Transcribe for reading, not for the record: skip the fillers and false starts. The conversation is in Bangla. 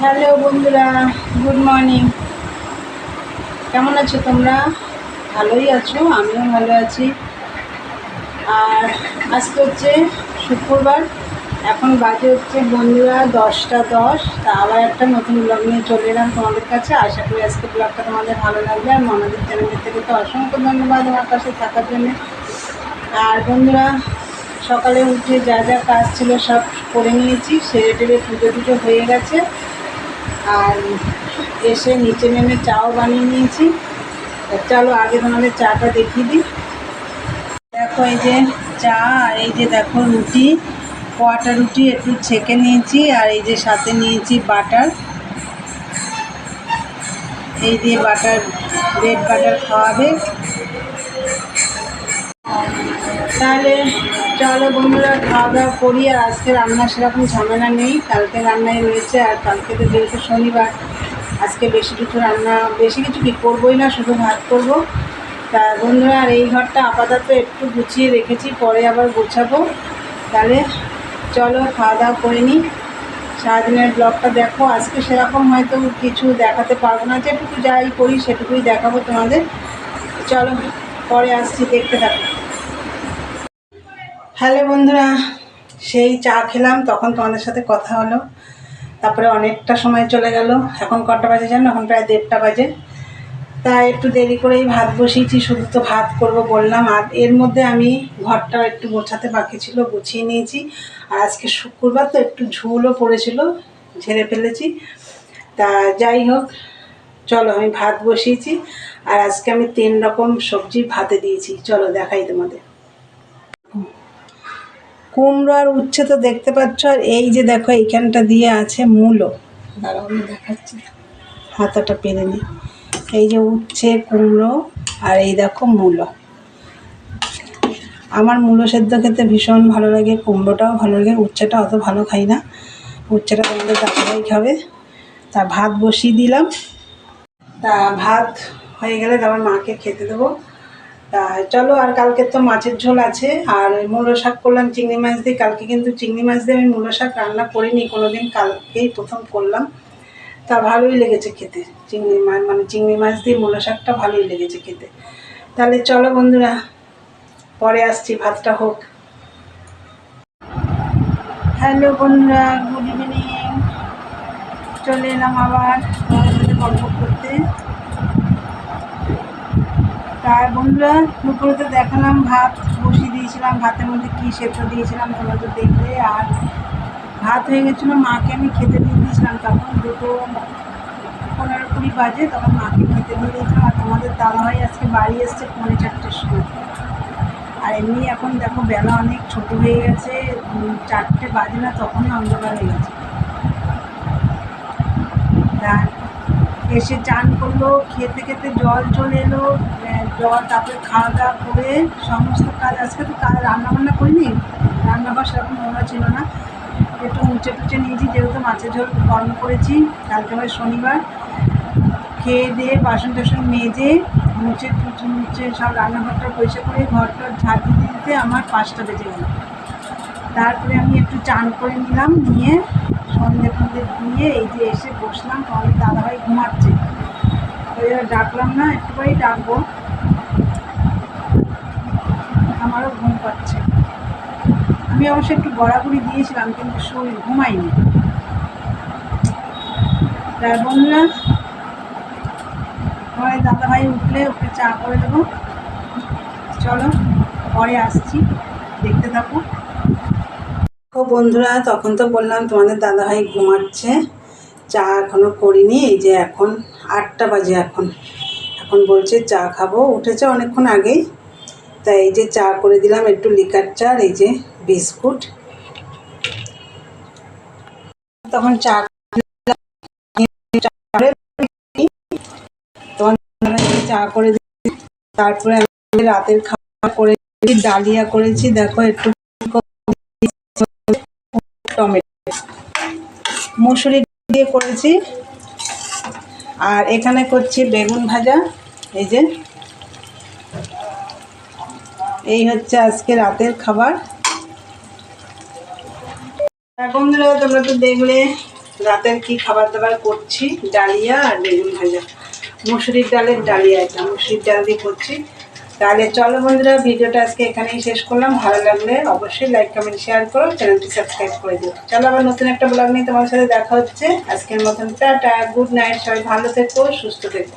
হ্যালো বন্ধুরা, গুড মর্নিং। কেমন আছো তোমরা? ভালোই আছো, আমিও ভালো আছি। আর আজকে হচ্ছে শুক্রবার, এখন বাজে হচ্ছে বন্ধুরা 10টা 10। তা আবার একটা নতুন ব্লগ নিয়ে চলে এলাম তোমাদের কাছে। আশা করি আজকে ব্লগটা তোমাদের ভালো লাগবে। আর মনাদের চ্যানেলের থেকে তো অসংখ্য ধন্যবাদ আমার পাশে থাকার জন্য। আর বন্ধুরা, সকালে উঠে যা যা কাজ ছিল সব করে নিয়েছি, সেরে টেরে পুজো টুজো হয়ে গেছে। আর এসে নিচে নেমে চাও বানিয়ে নিয়েছি। চলো আগে তোমাদের চাটা দেখিয়ে দিই। দেখো এই যে চা, আর এই যে দেখো রুটি, কটা রুটি একটু ছেঁকে নিয়েছি। আর এই যে সাথে নিয়েছি বাটার, এই দিয়ে বাটার, ব্রেড বাটার খাওয়াবে। তাহলে চলো বন্ধুরা খাওয়া দাওয়া করি। আর আজকে রান্না সেরকম ঝামেলা নেই, কালকে রান্নায় রয়েছে। আর কালকে তো যেহেতু শনিবার, আজকে বেশি কিছু কি করবোই না, শুধু ভাত করবো। তা বন্ধুরা, আর এই ঘরটা আপাতত একটু গুছিয়ে রেখেছি, পরে আবার গোছাবো। তাহলে চলো খাওয়া দাওয়া করে নিই। সারাদিনের ব্লগটা দেখো। আজকে সেরকম হয়তো কিছু দেখাতে পারবো না, যেটুকু যাই করি সেটুকুই দেখাবো তোমাদের। চলো পরে আসছি, দেখতে থাকো। হ্যালো বন্ধুরা, সেই চা খেলাম, তখন তোমাদের সাথে কথা হলো। তারপরে অনেকটা সময় চলে গেল। এখন কটা বাজে জানো? এখন প্রায় 1:30 বাজে। তাই একটু দেরি করেই ভাত বসিয়েছি, শুধু তো ভাত করব বললাম। আর এর মধ্যে আমি ঘরটা একটু গোছাতে বাকি ছিল, গুছিয়ে নিয়েছি। আর আজকে শুক্রবার তো একটু ঝুলও পড়েছিল, ঝেড়ে ফেলেছি। তা যাই হোক, চলো আমি ভাত বসিয়েছি। আর আজকে আমি 3 রকম সবজি ভাতে দিয়েছি, চলো দেখাই তোমাদের। কুমড়ো আর উচ্ছে তো দেখতে পাচ্ছ। আর এই যে দেখো এইখানটা দিয়ে আছে মূলো, দাঁড়াও আমি দেখাচ্ছি, হাতাটা পেরে নিই। এই যে উচ্ছে, কুমড়ো, আর এই দেখো মূলো। আমার মূলো সেদ্ধ খেতে ভীষণ ভালো লাগে, কুমড়োটাও ভালো লাগে, উচ্ছেটা অত ভালো খাই না। উচ্ছেটা তোমাদের দাদাভাই খাবে। তা ভাত বসিয়ে দিলাম। তা ভাত হয়ে গেলে তারপর মাকে খেতে দেবো। তা চলো, আর কালকে তো মাছের ঝোল আছে। আর মূলো শাক করলাম চিংড়ি মাছ দিয়ে। কালকে কিন্তু চিংড়ি মাছ দিয়ে আমি মূলো শাক রান্না করিনি কোনোদিন, কালকেই প্রথম করলাম। তা ভালোই লেগেছে খেতে, চিংড়ি মাছ দিয়ে মূলো শাকটা ভালোই লেগেছে খেতে। তাহলে চলো বন্ধুরা, পরে আসছি, ভাতটা হোক। হ্যালো বন্ধুরা, গুড ইভিনিং। চলে এলাম আবার তোমাদের সাথে গল্প করতে। তার বন্ধুরা, দুপুরে তো দেখালাম ভাত বসিয়ে দিয়েছিলাম, ভাতের মধ্যে কী সেদ্ধ দিয়েছিলাম তোমরা তো দেখলে। আর ভাত হয়ে গেছিলো, মাকে আমি খেতে দিয়ে দিয়েছিলাম। তখন 2:15-20 বাজে, তখন মাকে খেতে দিয়ে দিয়েছিলাম। আর তোমাদের দাদাভাই আজকে বাড়ি এসছে 4:45-র সময়। আর এমনি এখন দেখো বেলা অনেক ছোট হয়ে গেছে, 4টে বাজে না, তখনই অন্ধকার হয়ে গেছে। এসে চান করলো, খেতে খেতে জল চলে এলো, জল, তারপরে খাওয়া দাওয়া করে সমস্ত কাজ। আজকে তো রান্নাবান্না করিনি, রান্নাবার সেরকম মনে ছিল না। একটু মুছে টুচে নিয়েছি, যেহেতু মাছের ঝোল গরম করেছি। কালকে আবার শনিবার। খেয়ে দিয়ে বাসন টাসন মেজে মুছে সব রান্নাঘরটা পরিষ্কার করে ঘরটা ঝাড় দিতে দিতে আমার 5টা বেজে গেল। তারপরে আমি একটু চান করে নিলাম, নিয়ে সন্ধে দিয়ে এই যে এসে বসলাম। তোমাদের দাদাভাই ঘুমাচ্ছে, ওই জন্য ডাকলাম না, একটু পরেই ডাকবো। আমারও ঘুম পাচ্ছে। আমি অবশ্য একটু গড়াগড়ি দিয়েছিলাম, কিন্তু ঘুমাইনি। তার বন্ধুরা, তোমাদের দাদাভাই উঠলে ওকে চা করে দেবো। চলো পরে আসছি, দেখতে থাকো। বন্ধুরা, তখন তো বললাম তোমাদের দাদাভাই ঘুমাচ্ছে, চা এখনও করিনি। এই যে এখন 8টা বাজে, এখন বলছে চা খাবো, উঠেছে অনেকক্ষণ আগেই। তাই এই যে চা করে দিলাম, একটু লিকার চা, এই যে বিস্কুট। তখন চা করে দিই। তারপরে আমি রাতের খাওয়া করে ডালিয়া করেছি, দেখো একটু টমেটো মসুরি দিয়ে করেছি। আর এখানে করছি বেগুন ভাজা। এই হচ্ছে আজকে রাতের খাবার। বন্ধুরা, তোমরা তো দেখলে রাতের কি খাবার দাবার করছি, ডালিয়া আর বেগুন ভাজা, মুসুরির ডালের ডালিয়া, এটা মুসুরির ডাল দিয়ে করছি। তাহলে চলো বন্ধুরা, ভিডিওটা আজকে এখানেই শেষ করলাম। ভালো লাগলে অবশ্যই লাইক কমেন্ট শেয়ার করো, চ্যানেলটি সাবস্ক্রাইব করে দিও। চলো আবার নতুন একটা ব্লগ নিয়ে তোমার সাথে দেখা হচ্ছে। আজকের মতন টাটা, গুড নাইট, সবাই ভালো থেকো, সুস্থ থেকো।